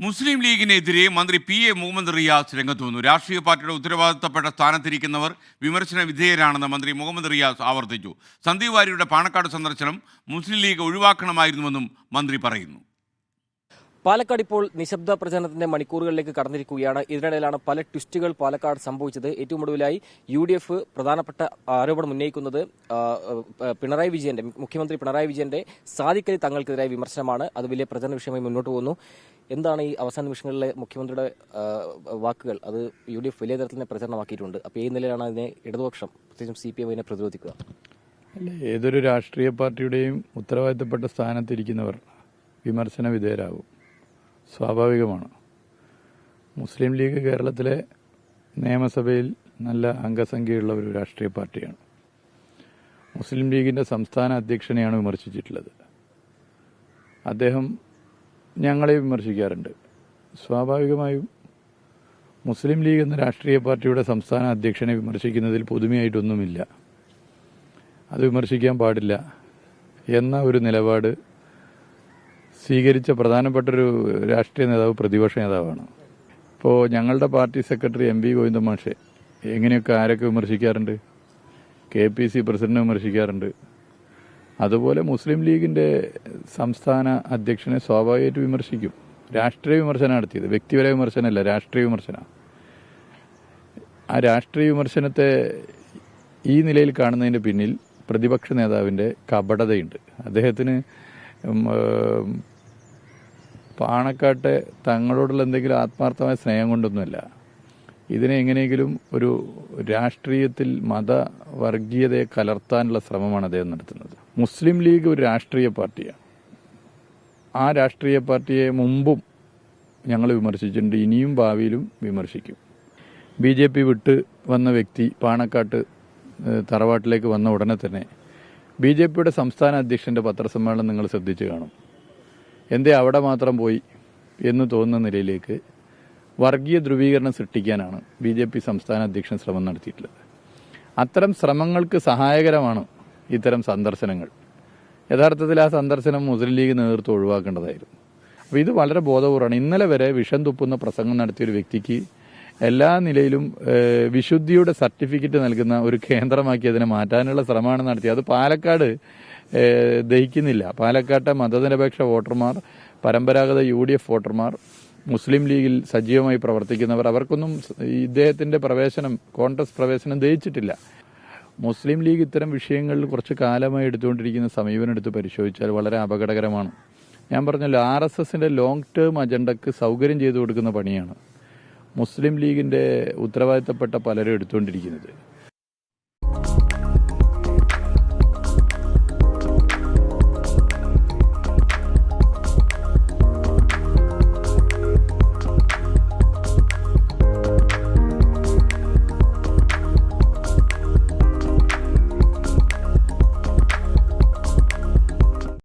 മുസ്ലിം ലീഗിനെതിരെ മന്ത്രി പി.എ. മുഹമ്മദ് റിയാസ് രംഗത്ത് വന്നു. രാഷ്ട്രീയ പാർട്ടിയുടെ ഉത്തരവാദിത്തപ്പെട്ട സ്ഥാനത്തിരിക്കുന്നവർ വിമർശന വിധേയരാണെന്ന് മന്ത്രി മുഹമ്മദ് റിയാസ് ആവർത്തിച്ചു. സന്ദീപ് വാര്യരുടെ പാണക്കാട് സന്ദർശനം മുസ്ലിം ലീഗ് ഒഴിവാക്കണമായിരുന്നുവെന്നും മന്ത്രി പറയുന്നു. പാലക്കാട് ഇപ്പോൾ നിശബ്ദ പ്രചരണത്തിന്റെ മണിക്കൂറുകളിലേക്ക് കടന്നിരിക്കുകയാണ്. ഇതിനിടയിലാണ് പല ട്വിസ്റ്റുകൾ പാലക്കാട് സംഭവിച്ചത്. ഏറ്റവും ഒടുവിലായി UDF പ്രധാനപ്പെട്ട ആരോപണം ഉന്നയിക്കുന്നത് മുഖ്യമന്ത്രി പിണറായി വിജയന്റെ സാദിഖ് അലി തങ്ങൾക്കെതിരായ വിമർശനമാണ്. അത് വലിയ പ്രചരണ വിഷയമായി മുന്നോട്ട് പോകുന്നു. എന്താണ് ഈ അവസാന നിമിഷങ്ങളിലെ മുഖ്യമന്ത്രിയുടെ വാക്കുകൾ? അത് UDF വലിയ തരത്തിൽ തന്നെ പ്രചരണമാക്കിയിട്ടുണ്ട്. അപ്പോൾ ഈ നിലയിലാണ് അതിനെ ഇടതുപക്ഷം, പ്രത്യേകിച്ചും CPM അതിനെ പ്രതിരോധിക്കുക. ഏതൊരു രാഷ്ട്രീയ പാർട്ടിയുടെയും ഉത്തരവാദിത്തപ്പെട്ട സ്ഥാനത്തിരിക്കുന്നവർ വിമർശന വിധേയരാകും, സ്വാഭാവികമാണ്. മുസ്ലിം ലീഗ് കേരളത്തിലെ നിയമസഭയിൽ നല്ല അംഗസംഖ്യയുള്ള ഒരു രാഷ്ട്രീയ പാർട്ടിയാണ്. മുസ്ലിം ലീഗിൻ്റെ സംസ്ഥാന അധ്യക്ഷനെയാണ് വിമർശിച്ചിട്ടുള്ളത്. അദ്ദേഹം ഞങ്ങളെ വിമർശിക്കാറുണ്ട്. സ്വാഭാവികമായും മുസ്ലിം ലീഗ് എന്ന രാഷ്ട്രീയ പാർട്ടിയുടെ സംസ്ഥാന അധ്യക്ഷനെ വിമർശിക്കുന്നതിൽ പുതുമയായിട്ടൊന്നുമില്ല. അത് വിമർശിക്കാൻ പാടില്ല എന്ന ഒരു നിലപാട് സ്വീകരിച്ച പ്രധാനപ്പെട്ടൊരു രാഷ്ട്രീയ നേതാവ് പ്രതിപക്ഷ നേതാവാണ്. ഇപ്പോൾ ഞങ്ങളുടെ പാർട്ടി സെക്രട്ടറി MV ഗോവിന്ദൻ മാഷെ എങ്ങനെയൊക്കെ ആരൊക്കെ വിമർശിക്കാറുണ്ട്? KPC president വിമർശിക്കാറുണ്ട്. അതുപോലെ മുസ്ലിം ലീഗിൻ്റെ സംസ്ഥാന അധ്യക്ഷനെ സ്വാഭാവികമായിട്ട് വിമർശിക്കും. രാഷ്ട്രീയ വിമർശനം നടത്തിയത്, വ്യക്തിപര വിമർശനമല്ല, രാഷ്ട്രീയ വിമർശനം. ആ രാഷ്ട്രീയ വിമർശനത്തെ ഈ നിലയിൽ കാണുന്നതിൻ്റെ പിന്നിൽ പ്രതിപക്ഷ നേതാവിൻ്റെ കപടതയുണ്ട്. അദ്ദേഹത്തിന് പാണക്കാട്ടെ തങ്ങളോടുള്ള എന്തെങ്കിലും ആത്മാർത്ഥമായ സ്നേഹം കൊണ്ടൊന്നുമല്ല. ഇതിനെ എങ്ങനെയെങ്കിലും ഒരു രാഷ്ട്രീയത്തിൽ മതവർഗീയതയെ കലർത്താനുള്ള ശ്രമമാണ് അദ്ദേഹം നടത്തുന്നത്. മുസ്ലിം ലീഗ് ഒരു രാഷ്ട്രീയ പാർട്ടിയാണ്. ആ രാഷ്ട്രീയ പാർട്ടിയെ മുമ്പും ഞങ്ങൾ വിമർശിച്ചിട്ടുണ്ട്, ഇനിയും ഭാവിയിലും വിമർശിക്കും. BJP വിട്ട് വന്ന വ്യക്തി പാണക്കാട്ട് തറവാട്ടിലേക്ക് വന്ന ഉടനെ തന്നെ BJPയുടെ സംസ്ഥാന അധ്യക്ഷൻ്റെ പത്രസമ്മേളനം നിങ്ങൾ ശ്രദ്ധിച്ചു കാണും. എന്തേ അവിടെ മാത്രം പോയി എന്ന് തോന്നുന്ന നിലയിലേക്ക് വർഗീയ ധ്രുവീകരണം സൃഷ്ടിക്കാനാണ് BJP സംസ്ഥാന അധ്യക്ഷൻ ശ്രമം നടത്തിയിട്ടുള്ളത്. അത്തരം ശ്രമങ്ങൾക്ക് സഹായകരമാണ് ഇത്തരം സന്ദർശനങ്ങൾ. യഥാർത്ഥത്തിൽ ആ സന്ദർശനം മുസ്ലിം ലീഗ് നേതൃത്വം ഒഴിവാക്കേണ്ടതായിരുന്നു. അപ്പോൾ ഇത് വളരെ ബോധപൂർവ്വമാണ്. ഇന്നലെ വരെ വിഷം തുപ്പുന്ന പ്രസംഗം നടത്തിയൊരു വ്യക്തിക്ക് എല്ലാ നിലയിലും വിശുദ്ധിയുടെ സർട്ടിഫിക്കറ്റ് നൽകുന്ന ഒരു കേന്ദ്രമാക്കി അതിനെ മാറ്റാനുള്ള ശ്രമമാണ് നടത്തിയത്. അത് പാലക്കാട് ദഹിക്കുന്നില്ല. പാലക്കാട്ടെ മതനിരപേക്ഷ വോട്ടർമാർ, പരമ്പരാഗത UDF വോട്ടർമാർ, മുസ്ലിം ലീഗിൽ സജീവമായി പ്രവർത്തിക്കുന്നവർ, അവർക്കൊന്നും ഇദ്ദേഹത്തിൻ്റെ കോൺഗ്രസ് പ്രവേശനം ദഹിച്ചിട്ടില്ല. മുസ്ലിം ലീഗ് ഇത്തരം വിഷയങ്ങളിൽ കുറച്ച് കാലമായി എടുത്തുകൊണ്ടിരിക്കുന്ന സമീപനം എടുത്ത് പരിശോധിച്ചാൽ വളരെ അപകടകരമാണ്. ഞാൻ പറഞ്ഞല്ലോ, RSSന്റെ ലോങ് ടേം അജണ്ടക്ക് സൗകര്യം ചെയ്തു കൊടുക്കുന്ന പണിയാണ് മുസ്ലിം ലീഗിൻ്റെ ഉത്തരവാദിത്തപ്പെട്ട പലരും എടുത്തുകൊണ്ടിരിക്കുന്നത്.